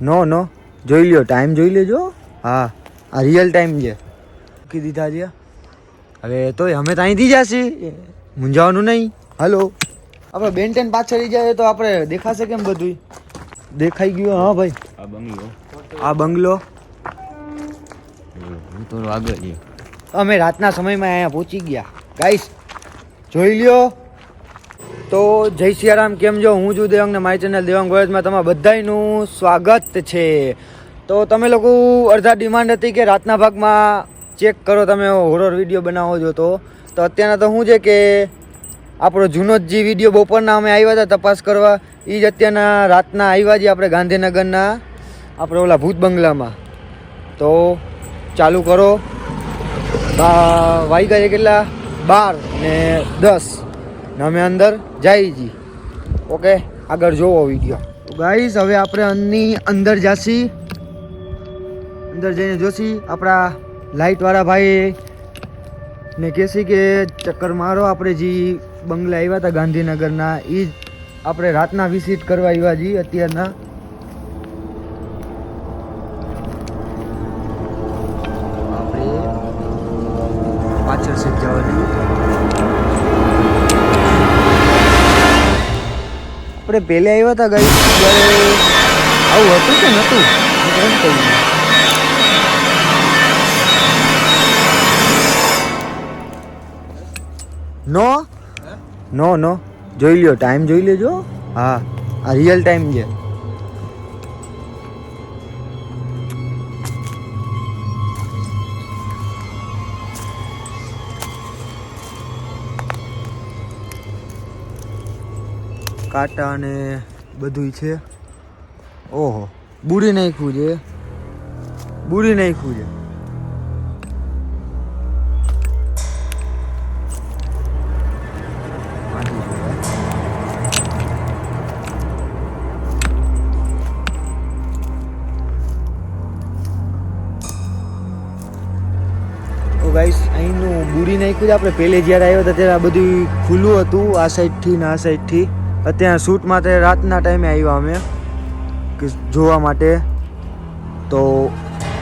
નો નો જોઈ લ્યો, ટાઈમ જોઈ લેજો. હા, આ રિયલ ટાઈમ છે. મૂકી દીધા છે. હવે તોય અમે તો અહીંથી જશે, મૂંઝાવાનું નહીં. હલો, આપણે બેન્ટેન પાછળ જાય તો આપણે દેખાશે કેમ બધું? દેખાઈ ગયું. હા ભાઈ, આ બંગલો તો આગળ છે. અમે રાતના સમયમાં અહીંયા પહોંચી ગયા. ગાઈસ જોઈ લ્યો. તો જય સિયારામ, કેમ જો? હું છું દેવાંગ ને મારી ચેનલ દેવાંગ વોયસમાં તમારા બધાયનું સ્વાગત છે. તો તમે લોકો અડધા ડિમાન્ડ હતી કે રાતના ભાગમાં ચેક કરો, તમે હોરર વિડીયો બનાવો છો તો અત્યારના તો શું છે કે આપણો જૂનો જ જે વિડીયો બપોરના અમે આવ્યા હતા તપાસ કરવા, એ જ અત્યારના રાતના આવ્યા છીએ આપણે ગાંધીનગરના આપણે ઓલા ભૂત બંગલામાં. તો ચાલુ કરો. વાગ્યા છે કેટલા? 12:10 ને અમે અંદર જઈએ છીએ. ઓકે, આગળ જોવો વિડીયો. તો ગાઈસ હવે આપણે અંદર જાશી. અંદર જઈને જોશી આપણા લાઇટવાળા ભાઈ ને કહેશી કે ચક્કર મારો. આપણે જે બંગલા આવ્યા હતા ગાંધીનગરના એ જ આપણે રાતના વિઝિટ કરવા આવ્યા છીએ અત્યારના. આપણે પાછળ સીટ જવાનું. આપણે પહેલે આવ્યા હતા ગાઈસ ત્યારે આવું હતું કે નહોતું? નો નો નો જોઈ લ્યો, ટાઈમ જોઈ લેજો. હા, આ રિયલ ટાઈમ છે. કાંટા ને બધું છે. ઓહો, બુરી નાખ્યું છે, બુરી નાખ્યું છે. તો ગાઈસ અહીંનું બુરી નાખ્યું છે. આપણે પહેલે જ્યારે આવ્યા હતા ત્યારે આ બધું ખુલ્લું હતું, આ સાઈડથી ને આ સાઈડથી. અત્યારે શૂટ માટે રાતના ટાઈમે આવ્યા અમે કે જોવા માટે. તો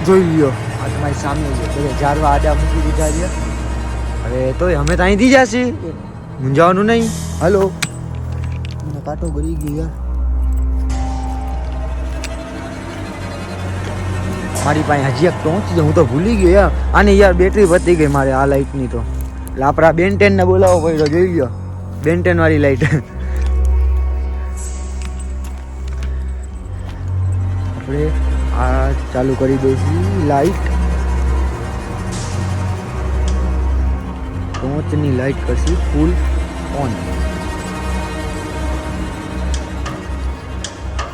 જોઈ લ્યો, આ તમારી સામે છે. બધા ઝાડવા આડા મૂકી દીધા છે. હવે તોય અમે તો અહીંથી જશે, મૂંઝાવાનું નહીં. હલો, કાંટો ગળી ગયો યાર. મારી પાસે હજી એક ટોંચ છે, હું તો ભૂલી ગયો યાર. આની યાર બેટરી પતી ગઈ મારે આ લાઇટની. તો એટલે આપણા બેન્ટેનને બોલાવવો પડ્યો. જોઈ લ્યો, બેન્ટેન વાળી લાઇટ. આપણે આ ચાલુ કરી દઈશું લાઇટ. ટોંચની લાઇટ કરશું ફૂલ ઓન.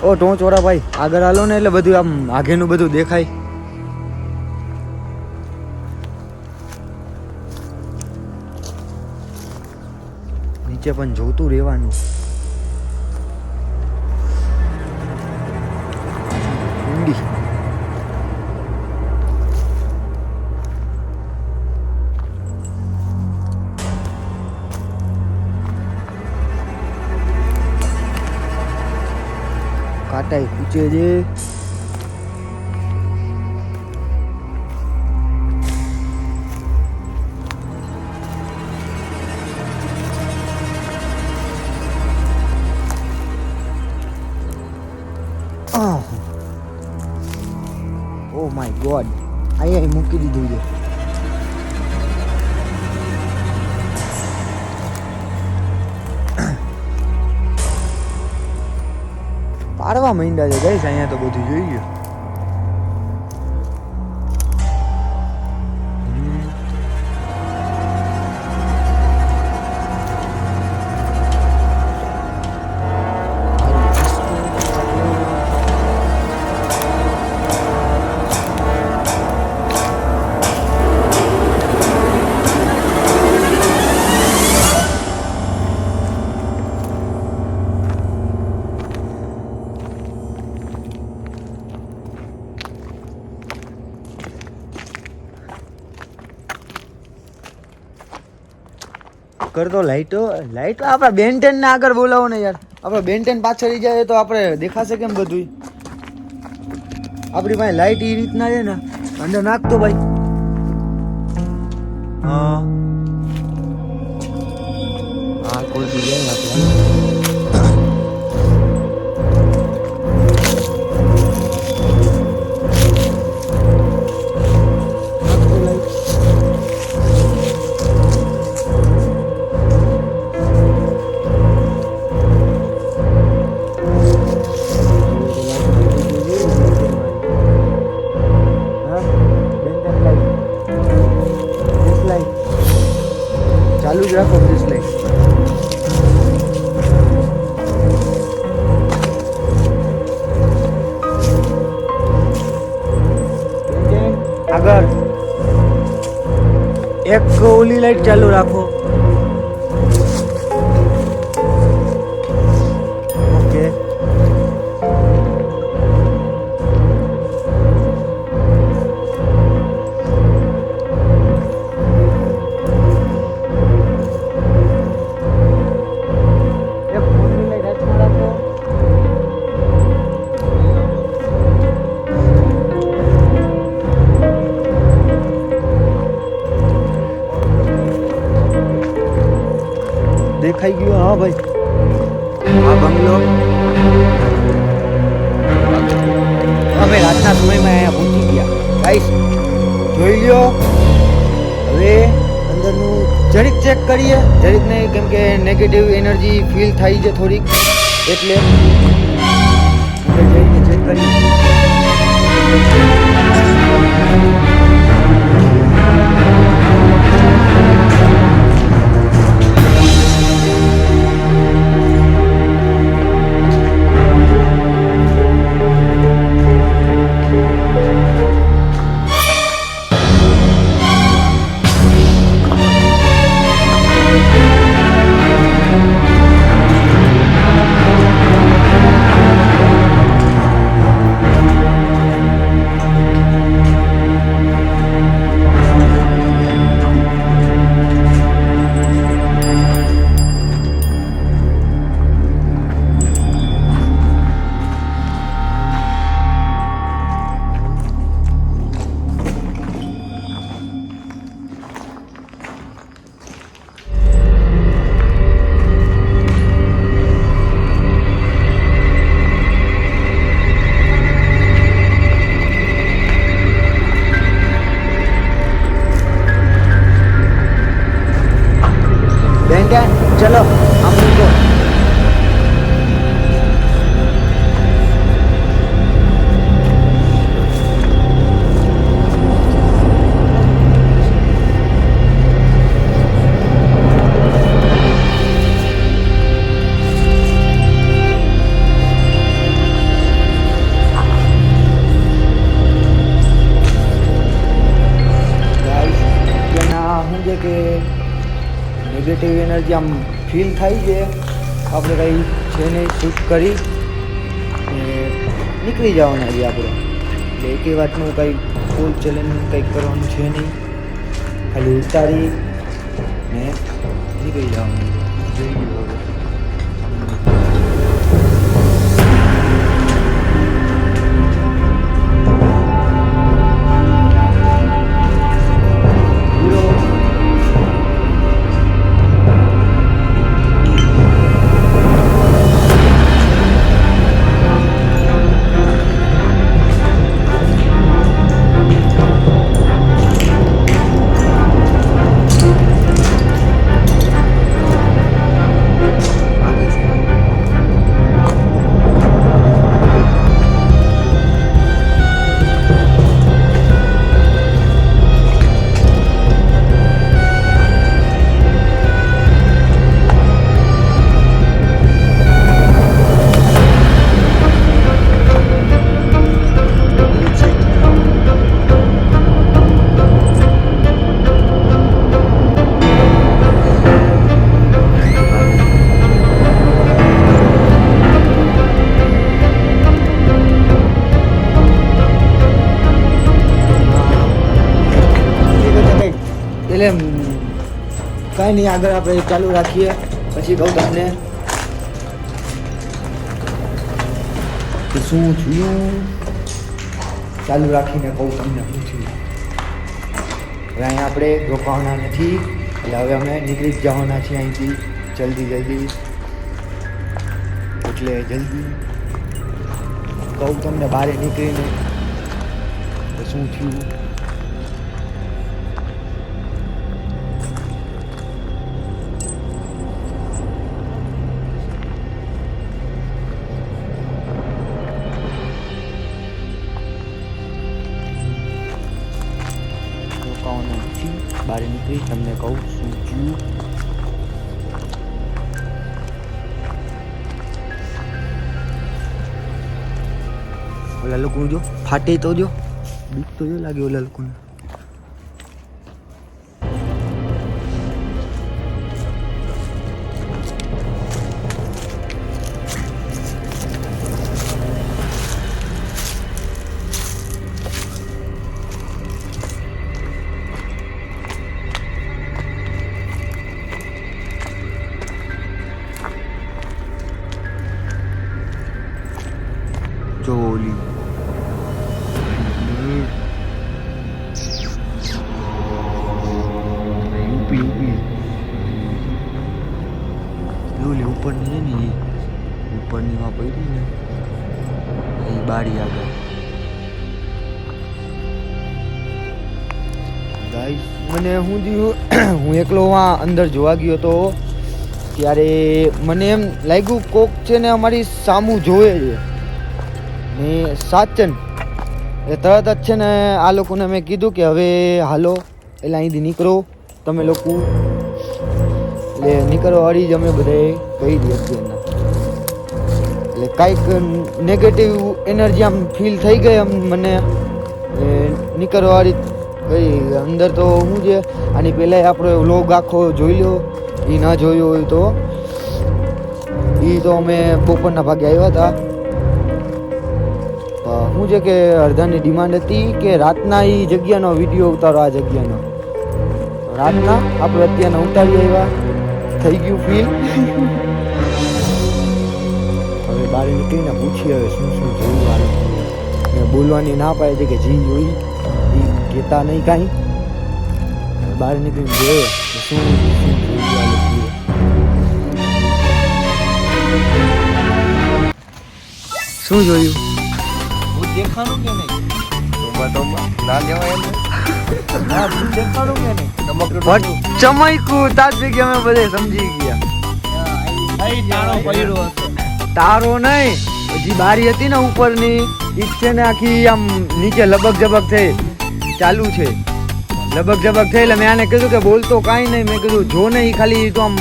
ઓ ટોંચ વાળા ભાઈ આગળ હાલો ને, એટલે બધું આમ આગેનું બધું દેખાય. નીચે પણ જોતું રહેવાનું. ઊંડી કાંટાઈ કૂચે છે. ઓ માય ગોડ, અહીંયા મૂકી દીધું છે. પાડવા માંડ્યા છે ગાઈસ અહીંયા તો બધું જોઈ ગયો. કર દો લાઈટો. આપણા બેન્ટેન ને આગળ બોલાવો ને યાર. આપણે બેન્ટેન પાછળ જાય તો આપણે દેખાશે કેમ બધું? આપણી પાસે લાઈટ એ રીતના છે ને, અંદર નાખતો ભાઈ. હા હા, કોઈ બી જાય આપણે. ચાલુ જ રાખો પ્લીઝ લાઈટ. આગળ એક ઓલી લાઈટ ચાલુ રાખો. ઓકે. દેખાઈ ગયું? હા ભાઈ, આ બંગલો. અમે રાતના સમયમાં અહીંયા પહોંચી ગયા. ગાઈસ જોઈ લ્યો. હવે અંદરનું જરીક ચેક કરીએ. જરીક નહીં, કેમ કે નેગેટિવ એનર્જી ફીલ થાય છે થોડીક, એટલે જઈને ચેક કરીએ. चलो हम उनको કે નેગેટિવ એનર્જી આમ ફીલ થાય છે. આપણે કંઈ છે નહીં, શૂટ કરી નીકળી જવાના છે આપણે. એટલે એકે વાતનું કંઈ ફૂલ ચેલેન્જ કંઈક કરવાનું છે નહીં, ખાલી ઉતારી ને નીકળી જવાનું. જોઈ ગયું હવે. એટલે કાંઈ નહીં, આગળ આપણે ચાલુ રાખીએ, પછી કહું તમને કે શું થયું. ચાલુ રાખીને કહું તમને શું થયું. હવે અહીંયા આપણે રોકાવાના નથી, એટલે હવે અમે નીકળી જ જવાના છીએ અહીંથી જલ્દી. એટલે જલ્દી કહું તમને બહાર નીકળીને તો શું થયું. બહાર નીકળી તમને કહું શું થયું. ઓલા લોકો જો ફાટે તો જો બીક તો જો લાગે ઓલા લોકોને. જોલી યુપી લોલી ઉપરની છે ને ઉપરની માં પડી ને એ બારી આગળ. ગાઈસ મને હું એકલો અંદર જોવા ગયો હતો ત્યારે મને એમ લાગ્યું કોક છે ને અમારી સામું જોવે છે ને સાચન એ તરત જ છે ને આ લોકોને મેં કીધું કે હવે હાલો એટલે અહીંથી નીકળો તમે લોકો. એટલે નીકળવા વાળી જ અમે બધાએ કહી દઈએ અત્યારના. એટલે કાંઈક નેગેટિવ એનર્જી આમ ફીલ થઈ ગઈ આમ મને નીકળવા વાળી કહી. અંદર તો હું છે આની પહેલાં આપણો વ્લોગ આખો જોઈ લો, એ ના જોયો હોય તો એ તો અમે બપોરના ભાગે આવ્યા હતા. શું છે કે અડધાની ડિમાન્ડ હતી કે રાતના એ જગ્યાનો વિડીયો ઉતારો. આ જગ્યાનો રાતના આપણે અત્યારના ઉતારી આવ્યા. થઈ ગયું ફીલ. હવે બહાર નીકળીને પૂછીએ હવે શું જોયું. આ મેં બોલવાની ના પાડે છે કે જી જોઈ એ કહેતા નહીં કાંઈ. બહાર નીકળીને જોઈએ શું જોયું. શું જોયું દેખાનું કે નહીં ના લેવાય દેખાનું કે નહીં ચમકું તાજ ભેગી અમે બધે સમજી ગયા. તારો નહીં હજી બારી હતી ને ઉપરની ઈ છે ને આખી આમ નીચે લબક જબક થઈ ચાલુ છે. લબક જબક થઈ એટલે મેં આને કીધું કે બોલતો કાંઈ નહીં. મેં કીધું જો ને એ ખાલી તો આમ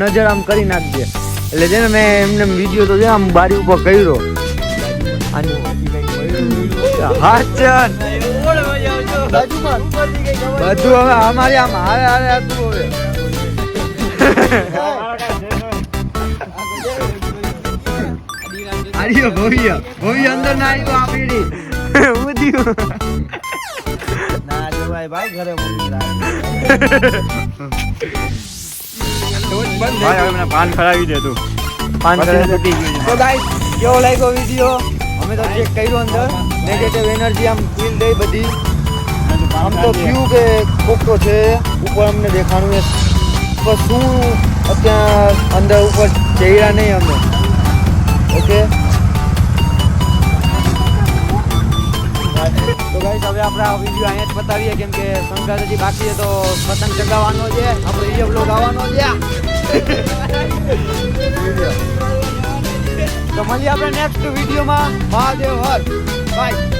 નજર આમ કરી નાખજે. એટલે છે ને મેં એમને વિડીયો તો છે આમ બારી ઉપર કર્યો. હાચન બધું હવે અમારી આમ હારે હારે હતું. હવે આર્યો ભવ્ય અંદર ના આવ્યો આ પેઢી ઉધ્યું ના લેવાય ભાઈ ઘરે ભાઈ હવે મને પાન ખરાવી દે તું. પાન તૂટી ગયું. તો ગાઈસ કેવો લાગ્યો વિડીયો અમે તો ચેક કર્યો. અંદર નેગેટિવ એનર્જી આમ ફીલ થઈ બધી. આમ તો થયું કે કોક તો છે ઉપર અમને દેખાણું છે પણ શું અત્યારે અંદર ઉપર જઈરા નહીં અમે. ઓકે તો ગાઈસ હવે આપણે આ વિડીયો અહીંયા જ બતાવીએ કેમ કે સંક્રાંત હજી બાકી છે તો પતંગ ચગાવવાનો છે આપણો વિડીયો બ્લોગ આવવાનો છે. તો મળીએ આપણે નેક્સ્ટ વિડીયોમાં. મહાદેવ હર બાય.